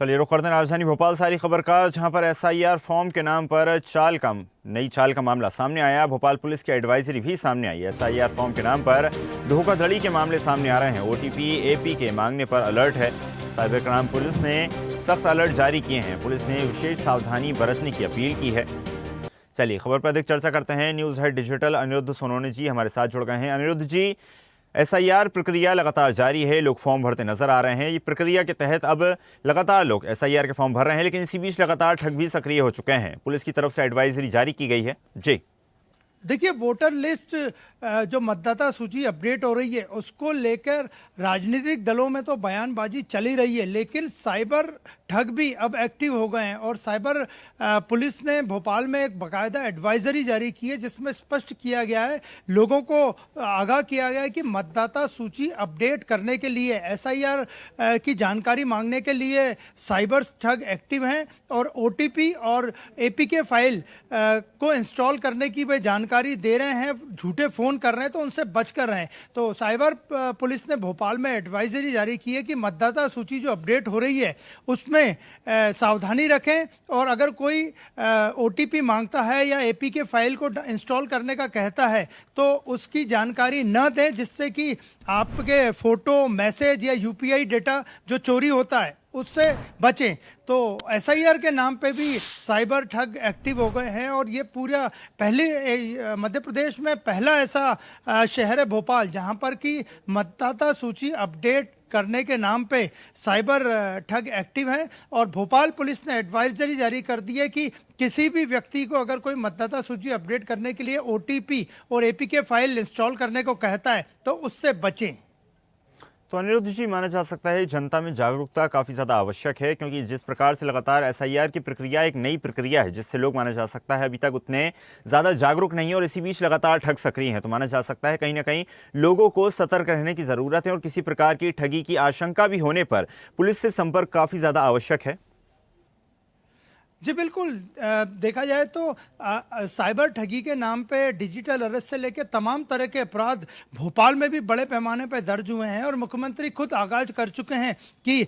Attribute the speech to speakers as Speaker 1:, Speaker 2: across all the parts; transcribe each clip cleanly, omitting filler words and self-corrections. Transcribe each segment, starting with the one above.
Speaker 1: चलिए रुक करते हैं राजधानी भोपाल सारी खबर का, जहां पर एसआईआर फॉर्म के नाम पर नई चाल का मामला सामने आया। भोपाल पुलिस की एडवाइजरी भी सामने आई। एसआईआर फॉर्म के नाम पर धोखाधड़ी के मामले सामने आ रहे हैं। ओटीपी एपी के मांगने पर अलर्ट है। साइबर क्राइम पुलिस ने सख्त अलर्ट जारी किए हैं। पुलिस ने विशेष सावधानी बरतने की अपील की है। चलिए खबर पर अधिक चर्चा करते हैं। News head digital Aniruddh Sonone ji हमारे साथ जुड़ गए हैं। अनिरुद्ध जी, एसआईआर प्रक्रिया लगातार जारी है, लोग फॉर्म भरते नजर आ रहे हैं। ये प्रक्रिया के तहत अब लगातार लोग एसआईआर के फॉर्म भर रहे हैं, लेकिन इसी बीच लगातार ठग भी सक्रिय हो चुके हैं। पुलिस की तरफ से एडवाइजरी जारी की गई है। जी
Speaker 2: देखिए, वोटर लिस्ट जो मतदाता सूची अपडेट हो रही है उसको लेकर राजनीतिक दलों में तो बयानबाजी चली रही है, लेकिन साइबर ठग भी अब एक्टिव हो गए हैं। और साइबर पुलिस ने भोपाल में एक बाकायदा एडवाइजरी जारी की है, जिसमें स्पष्ट किया गया है, लोगों को आगाह किया गया है कि मतदाता सूची अपडेट करने के लिए, एसआईआर की जानकारी मांगने के लिए साइबर ठग एक्टिव हैं और ओटीपी और एपीके फाइल को इंस्टॉल करने की वे जानकारी दे रहे हैं, झूठे फोन कर रहे हैं, तो उनसे बच कर रहे हैं। तो साइबर पुलिस ने भोपाल में एडवाइजरी जारी की है कि मतदाता सूची जो अपडेट हो रही है उसमें सावधानी रखें, और अगर कोई ओटीपी मांगता है या एपीके फाइल को इंस्टॉल करने का कहता है तो उसकी जानकारी न दें, जिससे कि आपके फोटो, मैसेज या यूपीआई डेटा जो चोरी होता है उससे बचें। तो एसआईआर के नाम पे भी साइबर ठग एक्टिव हो गए हैं, और ये पूरा मध्य प्रदेश में पहला ऐसा शहर है भोपाल जहां पर कि मतदाता सूची अपडेट करने के नाम पे साइबर ठग एक्टिव है। और भोपाल पुलिस ने एडवाइजरी जारी कर दी है कि किसी भी व्यक्ति को अगर कोई मतदाता सूची अपडेट करने के लिए ओटीपी और एपीके फाइल इंस्टॉल करने को कहता है तो उससे बचें।
Speaker 1: तो अनिरुद्ध जी, माना जा सकता है जनता में जागरूकता काफ़ी ज़्यादा आवश्यक है, क्योंकि जिस प्रकार से लगातार एसआईआर की प्रक्रिया एक नई प्रक्रिया है, जिससे लोग, माना जा सकता है, अभी तक उतने ज़्यादा जागरूक नहीं है और इसी बीच लगातार ठग सक्रिय हैं। तो माना जा सकता है कहीं ना कहीं लोगों को सतर्क रहने की ज़रूरत है और किसी प्रकार की ठगी की आशंका भी होने पर पुलिस से संपर्क काफ़ी ज़्यादा आवश्यक है।
Speaker 2: जी बिल्कुल, देखा जाए तो साइबर ठगी के नाम पे डिजिटल अरेस्ट से लेकर तमाम तरह के अपराध भोपाल में भी बड़े पैमाने पे दर्ज हुए हैं, और मुख्यमंत्री खुद आगाज कर चुके हैं कि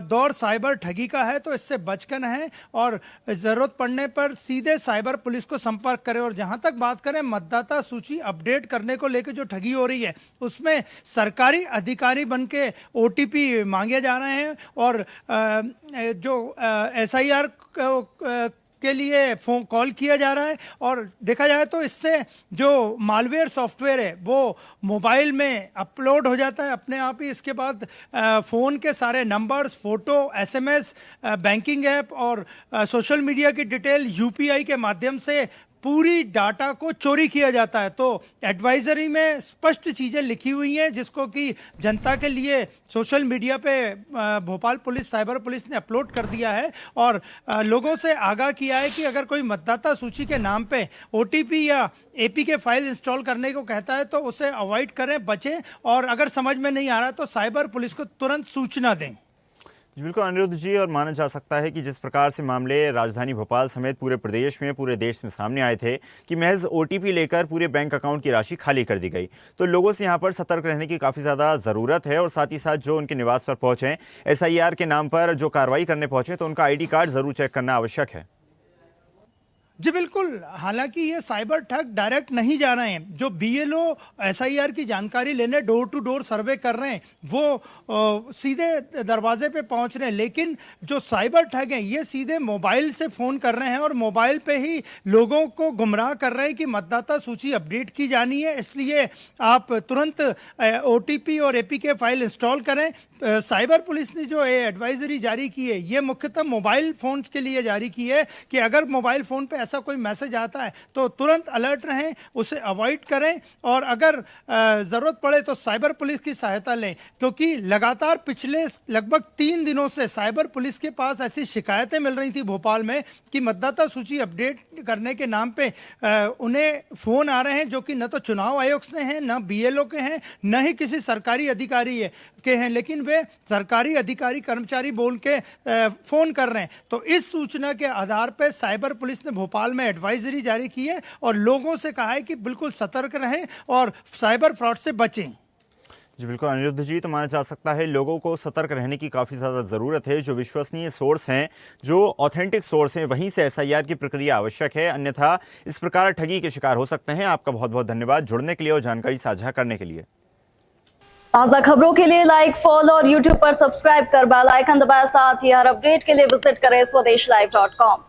Speaker 2: दौर साइबर ठगी का है, तो इससे बचकर रहें और ज़रूरत पड़ने पर सीधे साइबर पुलिस को संपर्क करें। और जहां तक बात करें मतदाता सूची अपडेट करने को लेकर जो ठगी हो रही है, उसमें सरकारी अधिकारी बन के ओटीपी मांगे जा रहे हैं, और जो एसआईआर के लिए फोन कॉल किया जा रहा है। और देखा जाए तो इससे जो मालवेयर सॉफ्टवेयर है वो मोबाइल में अपलोड हो जाता है अपने आप ही। इसके बाद फ़ोन के सारे numbers, photo, SMS, banking app और सोशल मीडिया की डिटेल यूपीआई के माध्यम से पूरी डाटा को चोरी किया जाता है। तो एडवाइजरी में स्पष्ट चीज़ें लिखी हुई हैं, जिसको कि जनता के लिए सोशल मीडिया पे भोपाल पुलिस, साइबर पुलिस ने अपलोड कर दिया है, और लोगों से आगाह किया है कि अगर कोई मतदाता सूची के नाम पे ओटीपी या एपीके फाइल इंस्टॉल करने को कहता है तो उसे अवॉइड करें, बचें, और अगर समझ में नहीं आ रहा तो साइबर पुलिस को तुरंत सूचना दें।
Speaker 1: जी बिल्कुल अनिरुद्ध जी, और माना जा सकता है कि जिस प्रकार से मामले राजधानी भोपाल समेत पूरे प्रदेश में, पूरे देश में सामने आए थे कि महज ओटीपी लेकर पूरे बैंक अकाउंट की राशि खाली कर दी गई, तो लोगों से यहाँ पर सतर्क रहने की काफ़ी ज़्यादा ज़रूरत है। और साथ ही साथ जो उनके निवास पर पहुँचे, एसआईआर के नाम पर जो कार्रवाई करने पहुँचे, तो उनका आईडी कार्ड ज़रूर चेक करना आवश्यक है।
Speaker 2: जी बिल्कुल, हालांकि ये साइबर ठग डायरेक्ट नहीं जा रहे हैं। जो बीएलओ एसआईआर की जानकारी लेने डोर टू डोर सर्वे कर रहे हैं वो सीधे दरवाजे पे पहुंच रहे हैं, लेकिन जो साइबर ठग हैं ये सीधे मोबाइल से फ़ोन कर रहे हैं और मोबाइल पे ही लोगों को गुमराह कर रहे हैं कि मतदाता सूची अपडेट की जानी है, इसलिए आप तुरंत ओटीपी और एपीके फाइल इंस्टॉल करें। साइबर पुलिस ने जो एडवाइजरी जारी की है ये मुख्यतः मोबाइल फ़ोन के लिए जारी की है कि अगर मोबाइल फ़ोन पे ऐसा कोई मैसेज आता है तो तुरंत अलर्ट रहें, उसे अवॉइड करें, और अगर ज़रूरत पड़े तो साइबर पुलिस की सहायता लें। क्योंकि लगातार पिछले लगभग 3 दिनों से साइबर पुलिस के पास ऐसी शिकायतें मिल रही थी भोपाल में कि मतदाता सूची अपडेट करने के नाम पे उन्हें फ़ोन आ रहे हैं जो कि न तो चुनाव आयोग से हैं, न बीएलओ के हैं, न ही किसी सरकारी अधिकारी के हैं, लेकिन वे सरकारी अधिकारी कर्मचारी बोल के फ़ोन कर रहे हैं। तो इस सूचना के आधार पर साइबर पुलिस ने भोपाल में एडवाइजरी जारी की है और लोगों से कहा है कि बिल्कुल सतर्क रहें और साइबर फ्रॉड से बचें।
Speaker 1: जी बिल्कुल अनिरुद्ध जी, तो माना जा सकता है लोगों को सतर्क रहने की काफ़ी ज़्यादा ज़रूरत है। जो विश्वसनीय सोर्स हैं, जो ऑथेंटिक सोर्स हैं, वहीं से एसआईआर की प्रक्रिया आवश्यक है, अन्यथा इस प्रकार ठगी के शिकार हो सकते हैं। आपका बहुत बहुत धन्यवाद जुड़ने के लिए और जानकारी साझा करने के लिए।
Speaker 3: ताज़ा खबरों के लिए लाइक, फॉलो और यूट्यूब पर सब्सक्राइब कर बेल आइकन दबाएं। साथ ही हर अपडेट के लिए विजिट करें स्वदेशलाइव.com।